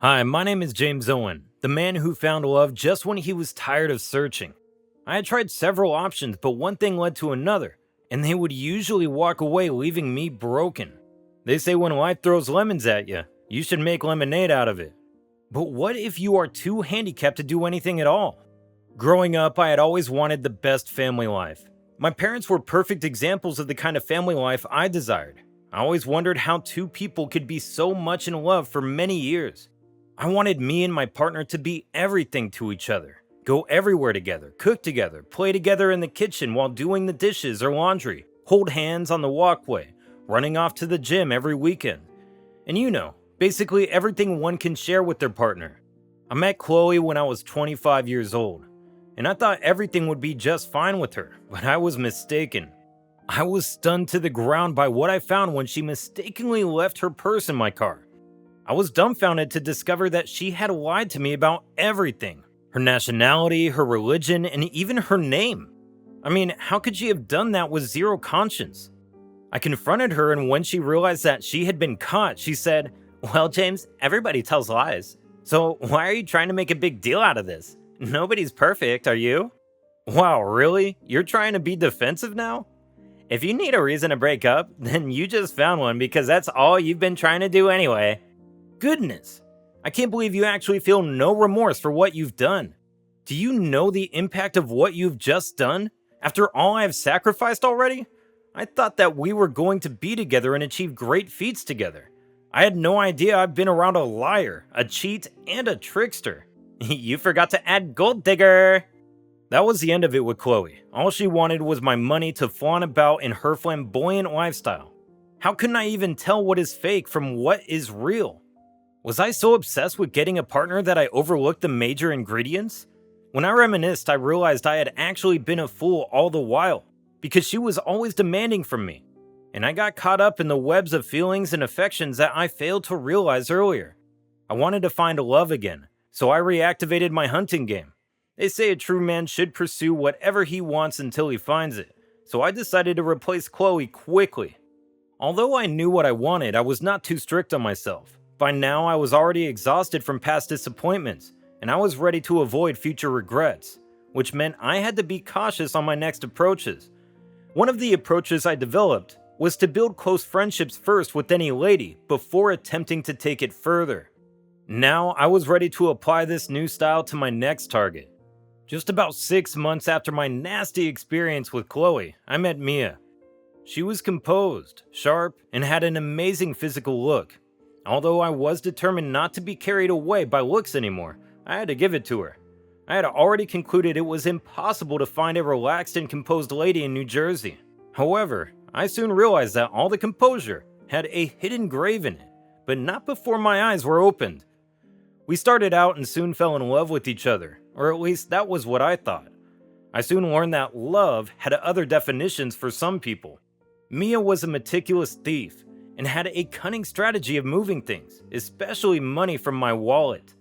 Hi, my name is James Owen, the man who found love just when he was tired of searching. I had tried several options, but one thing led to another, and they would usually walk away leaving me broken. They say when life throws lemons at you, you should make lemonade out of it. But what if you are too handicapped to do anything at all? Growing up, I had always wanted the best family life. My parents were perfect examples of the kind of family life I desired. I always wondered how two people could be so much in love for many years. I wanted me and my partner to be everything to each other. Go everywhere together, cook together, play together in the kitchen while doing the dishes or laundry, hold hands on the walkway, running off to the gym every weekend. And basically everything one can share with their partner. I met Chloe when I was 25 years old, and I thought everything would be just fine with her, but I was mistaken. I was stunned to the ground by what I found when she mistakenly left her purse in my car. I was dumbfounded to discover that she had lied to me about everything. Her nationality, her religion, and even her name. I mean, how could she have done that with zero conscience? I confronted her, and when she realized that she had been caught, she said, "Well, James, everybody tells lies. So why are you trying to make a big deal out of this? Nobody's perfect, are you?" Wow, really? You're trying to be defensive now? If you need a reason to break up, then you just found one because that's all you've been trying to do anyway. Goodness, I can't believe you actually feel no remorse for what you've done. Do you know the impact of what you've just done? After all I have sacrificed already? I thought that we were going to be together and achieve great feats together. I had no idea I've been around a liar, a cheat, and a trickster. You forgot to add gold digger! That was the end of it with Chloe. All she wanted was my money to flaunt about in her flamboyant lifestyle. How couldn't I even tell what is fake from what is real? Was I so obsessed with getting a partner that I overlooked the major ingredients? When I reminisced, I realized I had actually been a fool all the while, because she was always demanding from me, and I got caught up in the webs of feelings and affections that I failed to realize earlier. I wanted to find love again, so I reactivated my hunting game. They say a true man should pursue whatever he wants until he finds it, so I decided to replace Chloe quickly. Although I knew what I wanted, I was not too strict on myself. By now, I was already exhausted from past disappointments, and I was ready to avoid future regrets, which meant I had to be cautious on my next approaches. One of the approaches I developed was to build close friendships first with any lady before attempting to take it further. Now, I was ready to apply this new style to my next target. Just about 6 months after my nasty experience with Chloe, I met Mia. She was composed, sharp, and had an amazing physical look. Although I was determined not to be carried away by looks anymore, I had to give it to her. I had already concluded it was impossible to find a relaxed and composed lady in New Jersey. However, I soon realized that all the composure had a hidden grave in it, but not before my eyes were opened. We started out and soon fell in love with each other, or at least that was what I thought. I soon learned that love had other definitions for some people. Mia was a meticulous thief, and had a cunning strategy of moving things, especially money from my wallet.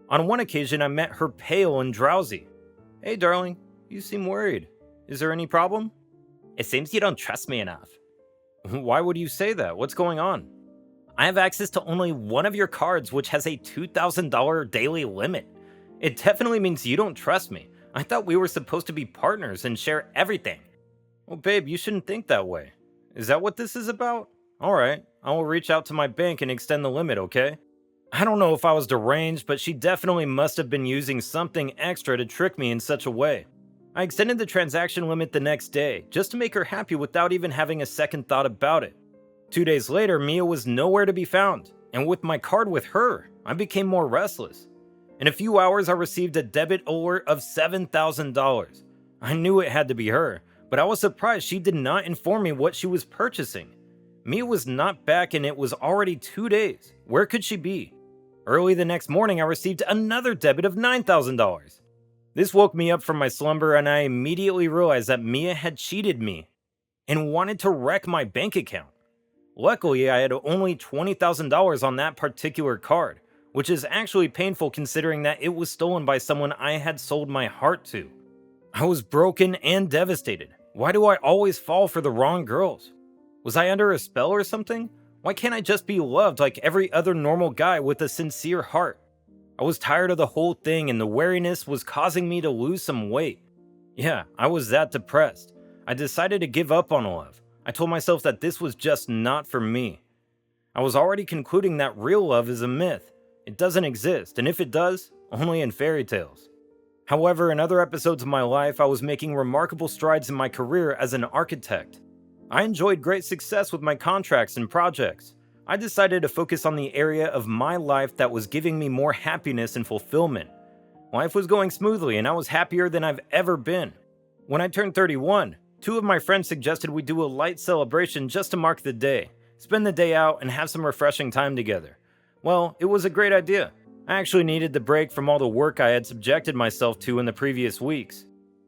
On one occasion, I met her pale and drowsy. "Hey darling, you seem worried. Is there any problem?" "It seems you don't trust me enough." "Why would you say that? What's going on?" "I have access to only one of your cards, which has a $2,000 daily limit. It definitely means you don't trust me. I thought we were supposed to be partners and share everything." "Well babe, you shouldn't think that way. Is that what this is about? Alright, I will reach out to my bank and extend the limit, okay?" I don't know if I was deranged, but she definitely must have been using something extra to trick me in such a way. I extended the transaction limit the next day, just to make her happy without even having a second thought about it. 2 days later, Mia was nowhere to be found, and with my card with her, I became more restless. In a few hours, I received a debit alert of $7,000. I knew it had to be her, but I was surprised she did not inform me what she was purchasing. Mia was not back and it was already 2 days. Where could she be? Early the next morning, I received another debit of $9,000. This woke me up from my slumber and I immediately realized that Mia had cheated me and wanted to wreck my bank account. Luckily, I had only $20,000 on that particular card, which is actually painful considering that it was stolen by someone I had sold my heart to. I was broken and devastated. Why do I always fall for the wrong girls? Was I under a spell or something? Why can't I just be loved like every other normal guy with a sincere heart? I was tired of the whole thing and the wariness was causing me to lose some weight. Yeah, I was that depressed. I decided to give up on love. I told myself that this was just not for me. I was already concluding that real love is a myth. It doesn't exist, and if it does, only in fairy tales. However, in other episodes of my life, I was making remarkable strides in my career as an architect. I enjoyed great success with my contracts and projects. I decided to focus on the area of my life that was giving me more happiness and fulfillment. Life was going smoothly and I was happier than I've ever been. When I turned 31, two of my friends suggested we do a light celebration just to mark the day, spend the day out and have some refreshing time together. Well, it was a great idea. I actually needed the break from all the work I had subjected myself to in the previous weeks.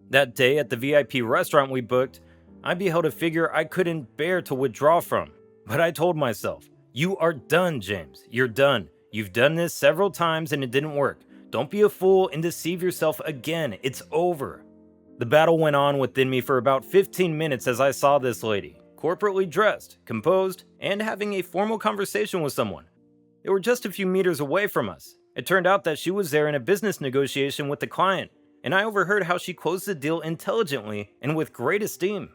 That day at the VIP restaurant we booked, I beheld a figure I couldn't bear to withdraw from. But I told myself, "You are done, James. You're done. You've done this several times and it didn't work. Don't be a fool and deceive yourself again. It's over." The battle went on within me for about 15 minutes as I saw this lady, corporately dressed, composed, and having a formal conversation with someone. They were just a few meters away from us. It turned out that she was there in a business negotiation with the client, and I overheard how she closed the deal intelligently and with great esteem.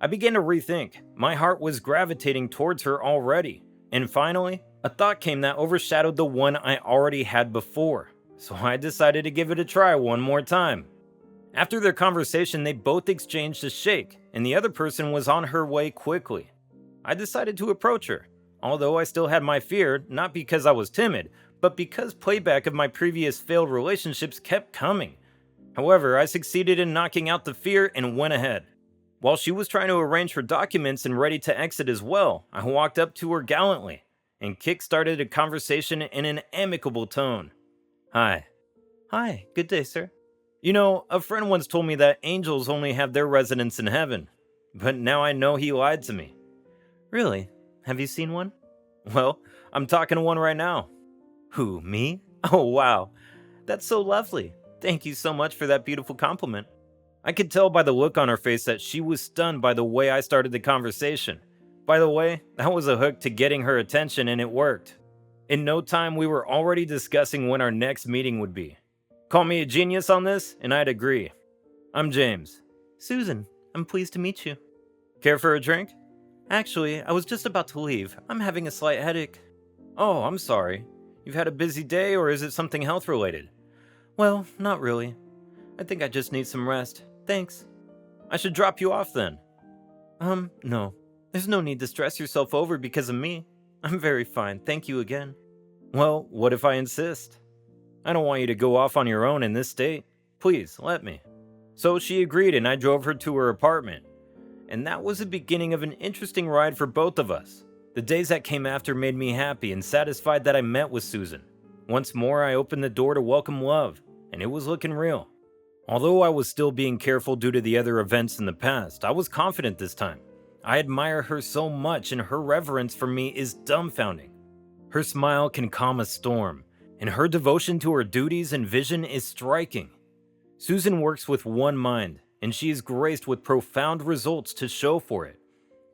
I began to rethink. My heart was gravitating towards her already. And finally, a thought came that overshadowed the one I already had before. So I decided to give it a try one more time. After their conversation, they both exchanged a shake, and the other person was on her way quickly. I decided to approach her, although I still had my fear, not because I was timid, but because playback of my previous failed relationships kept coming. However, I succeeded in knocking out the fear and went ahead. While she was trying to arrange her documents and ready to exit as well, I walked up to her gallantly and kick-started a conversation in an amicable tone. "Hi." "Hi, good day, sir." You know, a friend once told me that angels only have their residence in heaven, but now I know he lied to me. "Really? Have you seen one?" "Well, I'm talking to one right now." "Who, me? Oh, wow. That's so lovely. Thank you so much for that beautiful compliment." I could tell by the look on her face that she was stunned by the way I started the conversation. By the way, that was a hook to getting her attention and it worked. In no time, we were already discussing when our next meeting would be. Call me a genius on this, and I'd agree. "I'm James." "Susan, I'm pleased to meet you." "Care for a drink?" "Actually, I was just about to leave. I'm having a slight headache." "Oh, I'm sorry. You've had a busy day, or is it something health-related?" "Well, not really. I think I just need some rest. Thanks." "I should drop you off then." No. There's no need to stress yourself over because of me. I'm very fine, thank you again." "Well, what if I insist? I don't want you to go off on your own in this state. Please, let me." So she agreed and I drove her to her apartment. And that was the beginning of an interesting ride for both of us. The days that came after made me happy and satisfied that I met with Susan. Once more, I opened the door to welcome love, and it was looking real. Although I was still being careful due to the other events in the past, I was confident this time. I admire her so much and her reverence for me is dumbfounding. Her smile can calm a storm, and her devotion to her duties and vision is striking. Susan works with one mind, and she is graced with profound results to show for it.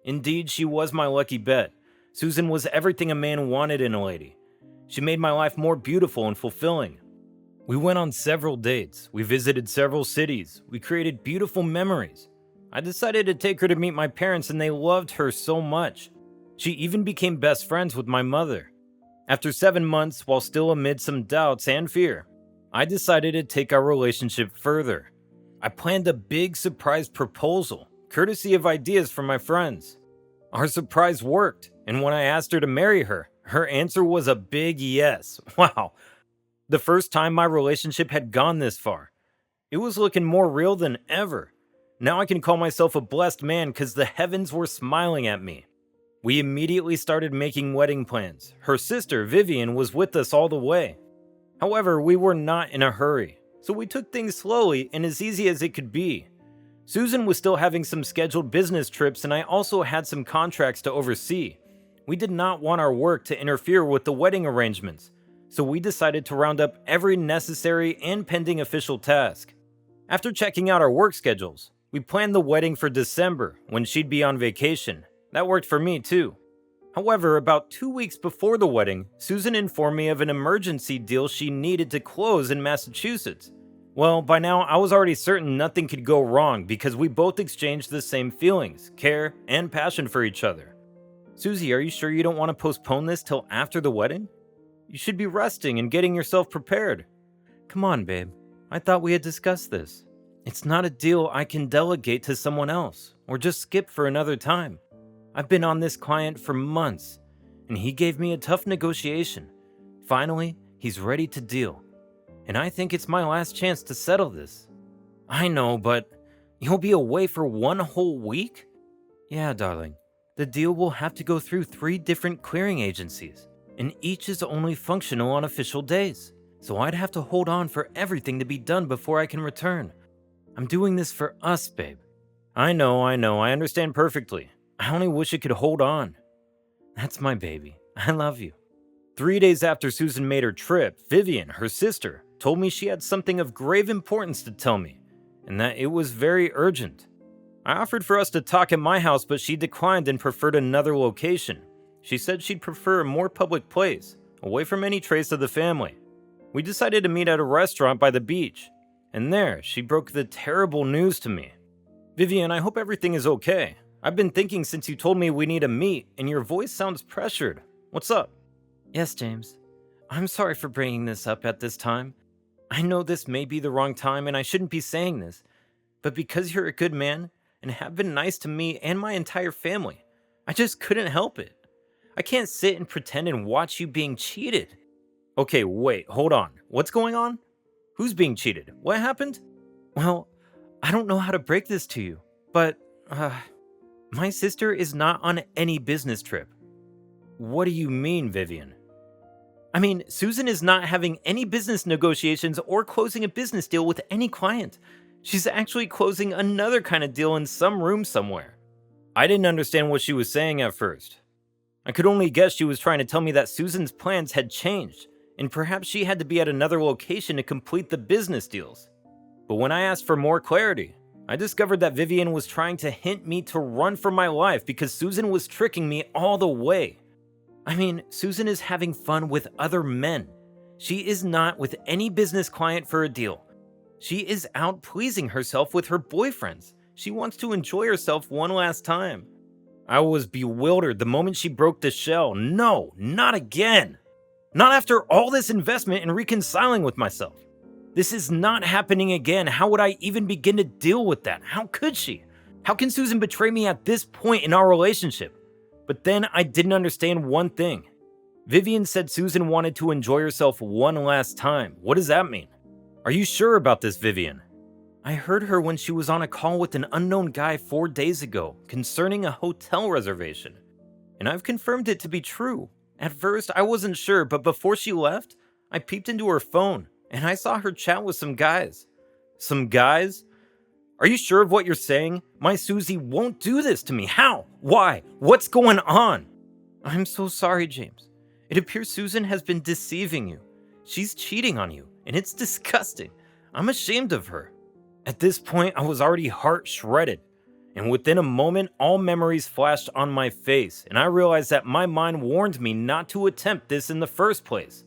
Indeed, she was my lucky bet. Susan was everything a man wanted in a lady. She made my life more beautiful and fulfilling. We went on several dates, we visited several cities, we created beautiful memories. I decided to take her to meet my parents and they loved her so much. She even became best friends with my mother. After 7 months, while still amid some doubts and fear, I decided to take our relationship further. I planned a big surprise proposal, courtesy of ideas from my friends. Our surprise worked, and when I asked her to marry her, her answer was a big yes. Wow. The first time my relationship had gone this far. It was looking more real than ever. Now I can call myself a blessed man because the heavens were smiling at me. We immediately started making wedding plans. Her sister, Vivian, was with us all the way. However, we were not in a hurry, so we took things slowly and as easy as it could be. Susan was still having some scheduled business trips and I also had some contracts to oversee. We did not want our work to interfere with the wedding arrangements, so we decided to round up every necessary and pending official task. After checking out our work schedules, we planned the wedding for December when she'd be on vacation. That worked for me too. However, about 2 weeks before the wedding, Susan informed me of an emergency deal she needed to close in Massachusetts. Well, by now I was already certain nothing could go wrong because we both exchanged the same feelings, care, and passion for each other. Susie, are you sure you don't want to postpone this till after the wedding? You should be resting and getting yourself prepared. Come on, babe. I thought we had discussed this. It's not a deal I can delegate to someone else or just skip for another time. I've been on this client for months, and he gave me a tough negotiation. Finally, he's ready to deal. And I think it's my last chance to settle this. I know, but you'll be away for 1 whole week? Yeah, darling. The deal will have to go through 3 different clearing agencies, and each is only functional on official days. So I'd have to hold on for everything to be done before I can return. I'm doing this for us, babe. I know, I understand perfectly. I only wish it could hold on. That's my baby. I love you. 3 days after Susan made her trip, Vivian, her sister, told me she had something of grave importance to tell me, and that it was very urgent. I offered for us to talk at my house, but she declined and preferred another location. She said she'd prefer a more public place, away from any trace of the family. We decided to meet at a restaurant by the beach, and there she broke the terrible news to me. Vivian, I hope everything is okay. I've been thinking since you told me we need to meet, and your voice sounds pressured. What's up? Yes, James. I'm sorry for bringing this up at this time. I know this may be the wrong time and I shouldn't be saying this, but because you're a good man and have been nice to me and my entire family, I just couldn't help it. I can't sit and pretend and watch you being cheated. Okay, wait, hold on. What's going on? Who's being cheated? What happened? Well, I don't know how to break this to you, but, my sister is not on any business trip. What do you mean, Vivian? I mean, Susan is not having any business negotiations or closing a business deal with any client. She's actually closing another kind of deal in some room somewhere. I didn't understand what she was saying at first. I could only guess she was trying to tell me that Susan's plans had changed, and perhaps she had to be at another location to complete the business deals. But when I asked for more clarity, I discovered that Vivian was trying to hint me to run for my life because Susan was tricking me all the way. I mean, Susan is having fun with other men. She is not with any business client for a deal. She is out pleasing herself with her boyfriends. She wants to enjoy herself one last time. I was bewildered the moment she broke the shell. No, not again. Not after all this investment in reconciling with myself. This is not happening again. How would I even begin to deal with that? How could she? How can Susan betray me at this point in our relationship? But then I didn't understand one thing. Vivian said Susan wanted to enjoy herself one last time. What does that mean? Are you sure about this, Vivian? I heard her when she was on a call with an unknown guy 4 days ago concerning a hotel reservation. And I've confirmed it to be true. At first, I wasn't sure, but before she left, I peeped into her phone and I saw her chat with some guys. Some guys? Are you sure of what you're saying? My Susie won't do this to me. How? Why? What's going on? I'm so sorry, James. It appears Susan has been deceiving you. She's cheating on you, and it's disgusting. I'm ashamed of her. At this point, I was already heart shredded, and within a moment, all memories flashed on my face, and I realized that my mind warned me not to attempt this in the first place.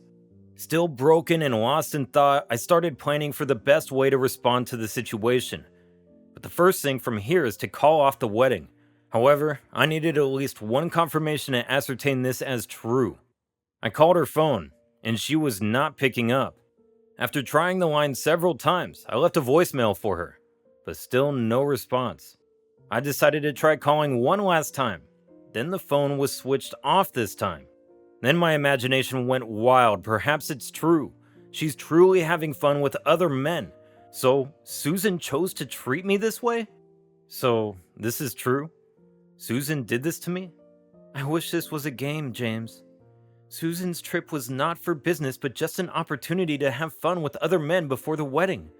Still broken and lost in thought, I started planning for the best way to respond to the situation. But the first thing from here is to call off the wedding. However, I needed at least one confirmation to ascertain this as true. I called her phone, and she was not picking up. After trying the line several times, I left a voicemail for her, but still no response. I decided to try calling one last time. Then the phone was switched off this time. Then my imagination went wild. Perhaps it's true. She's truly having fun with other men. So, Susan chose to treat me this way? So, this is true? Susan did this to me? I wish this was a game, James. Susan's trip was not for business, but just an opportunity to have fun with other men before the wedding.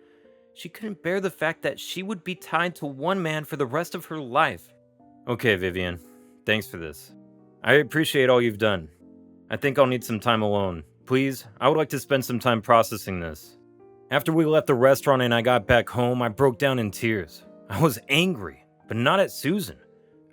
She couldn't bear the fact that she would be tied to one man for the rest of her life. Okay, Vivian. Thanks for this. I appreciate all you've done. I think I'll need some time alone. Please, I would like to spend some time processing this. After we left the restaurant and I got back home, I broke down in tears. I was angry, but not at Susan.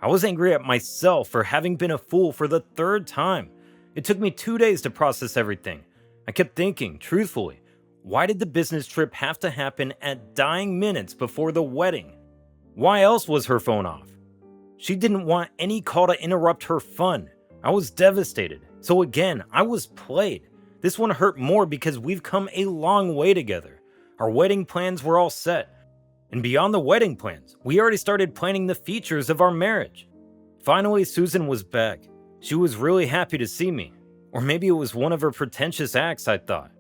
I was angry at myself for having been a fool for the third time. It took me 2 days to process everything. I kept thinking, truthfully, why did the business trip have to happen at dying minutes before the wedding? Why else was her phone off? She didn't want any call to interrupt her fun. I was devastated. So again, I was played. This one hurt more because we've come a long way together. Our wedding plans were all set. And beyond the wedding plans, we already started planning the features of our marriage. Finally, Susan was back. She was really happy to see me. Or maybe it was one of her pretentious acts, I thought.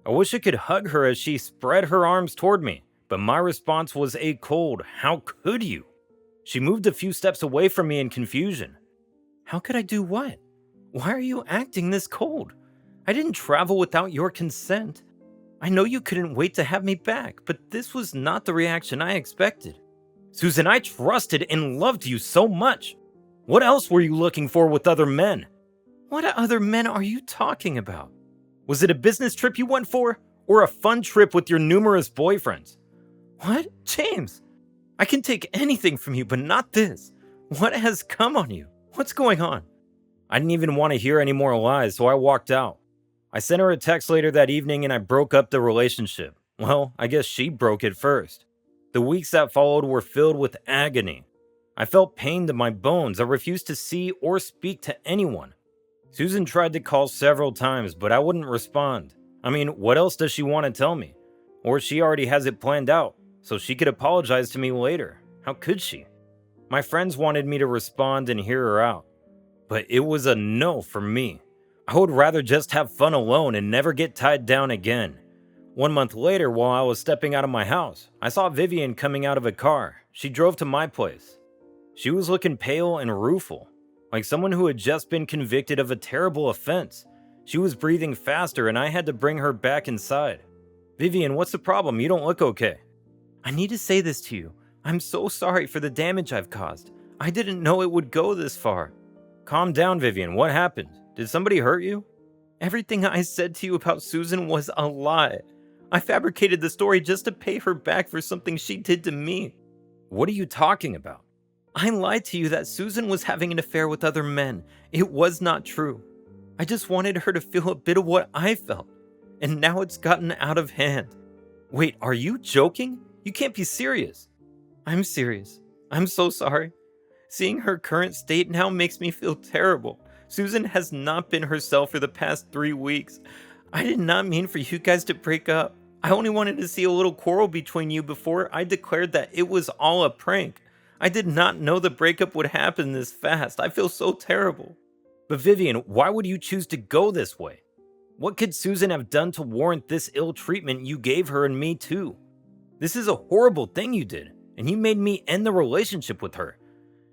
I wish I could hug her as she spread her arms toward me, but my response was a cold, "How could you?" She moved a few steps away from me in confusion. "How could I do what? Why are you acting this cold? I didn't travel without your consent. I know you couldn't wait to have me back, but this was not the reaction I expected. Susan, I trusted and loved you so much. What else were you looking for with other men?" "What other men are you talking about? Was it a business trip you went for, or a fun trip with your numerous boyfriends?" "What? James, I can take anything from you, but not this. What has come on you? What's going on?" I didn't even want to hear any more lies, so I walked out. I sent her a text later that evening and I broke up the relationship. Well, I guess she broke it first. The weeks that followed were filled with agony. I felt pain to my bones. I refused to see or speak to anyone. Susan tried to call several times, but I wouldn't respond. I mean, what else does she want to tell me? Or she already has it planned out, so she could apologize to me later. How could she? My friends wanted me to respond and hear her out, but it was a no for me. I would rather just have fun alone and never get tied down again. 1 month later, while I was stepping out of my house, I saw Vivian coming out of a car. She drove to my place. She was looking pale and rueful, like someone who had just been convicted of a terrible offense. She was breathing faster and I had to bring her back inside. "Vivian, what's the problem? You don't look okay." "I need to say this to you. I'm so sorry for the damage I've caused. I didn't know it would go this far." "Calm down, Vivian. What happened? Did somebody hurt you?" "Everything I said to you about Susan was a lie. I fabricated the story just to pay her back for something she did to me." "What are you talking about?" "I lied to you that Susan was having an affair with other men. It was not true. I just wanted her to feel a bit of what I felt. And now it's gotten out of hand." "Wait, are you joking? You can't be serious." "I'm serious. I'm so sorry. Seeing her current state now makes me feel terrible. Susan has not been herself for the past 3 weeks. I did not mean for you guys to break up. I only wanted to see a little quarrel between you before I declared that it was all a prank. I did not know the breakup would happen this fast. I feel so terrible." "But Vivian, why would you choose to go this way? What could Susan have done to warrant this ill treatment you gave her and me too? This is a horrible thing you did, and you made me end the relationship with her.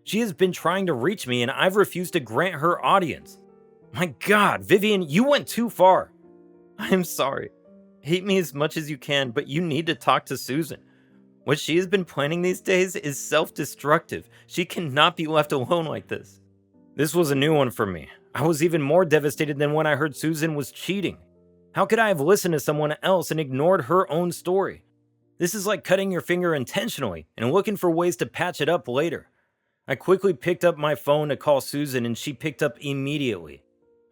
She has been trying to reach me and I've refused to grant her audience. My God, Vivian, you went too far." "I'm sorry. Hate me as much as you can, but you need to talk to Susan. What she has been planning these days is self-destructive. She cannot be left alone like this." This was a new one for me. I was even more devastated than when I heard Susan was cheating. How could I have listened to someone else and ignored her own story? This is like cutting your finger intentionally and looking for ways to patch it up later. I quickly picked up my phone to call Susan and she picked up immediately.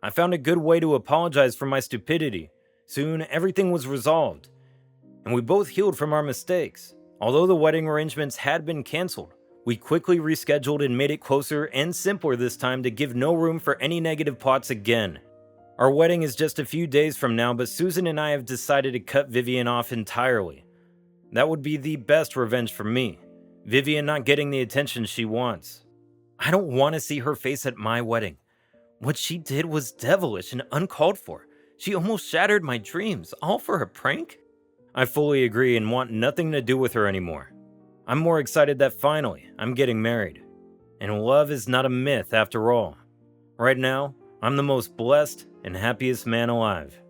I found a good way to apologize for my stupidity. Soon, everything was resolved, and we both healed from our mistakes. Although the wedding arrangements had been canceled, we quickly rescheduled and made it closer and simpler this time to give no room for any negative plots again. Our wedding is just a few days from now, but Susan and I have decided to cut Vivian off entirely. That would be the best revenge for me. Vivian not getting the attention she wants. I don't want to see her face at my wedding. What she did was devilish and uncalled for. She almost shattered my dreams, all for a prank. I fully agree and want nothing to do with her anymore. I'm more excited that finally I'm getting married. And love is not a myth after all. Right now, I'm the most blessed and happiest man alive.